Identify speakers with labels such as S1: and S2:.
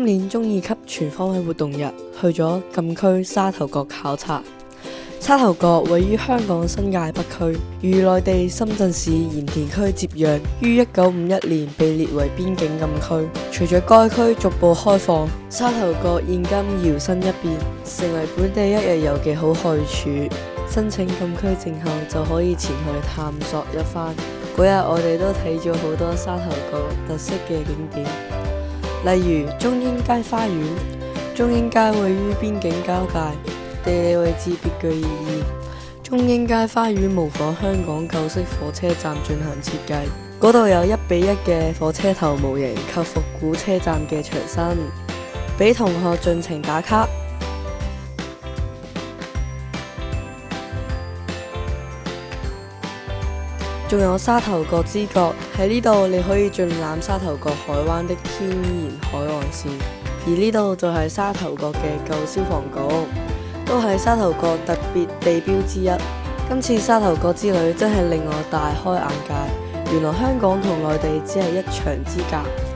S1: 今年中二級全方位活動日去咗禁區沙頭角考察。沙頭角位於香港新界北區，與內地深圳市鹽田區接壤，於1951年被列為邊境禁區。隨着該區逐步開放，沙頭角現今搖身一變，成為本地一日遊嘅好去處。申請禁區證後就可以前去探索一番。嗰日我哋都睇咗好多沙頭角特色嘅景點，例如中英街花園。中英街位於邊境交界，地理位置別具意義。中英街花園模仿香港舊式火車站進行設計，嗰度有1:1嘅火車頭模型及復古車站嘅牆身，俾同學盡情打卡。仲有沙頭角之角，喺呢度你可以盡覽沙頭角海灣的天然海岸線，而呢度就係沙頭角嘅舊消防局，都係沙頭角特別地標之一。今次沙頭角之旅真係令我大開眼界，原來香港同內地只係一牆之隔。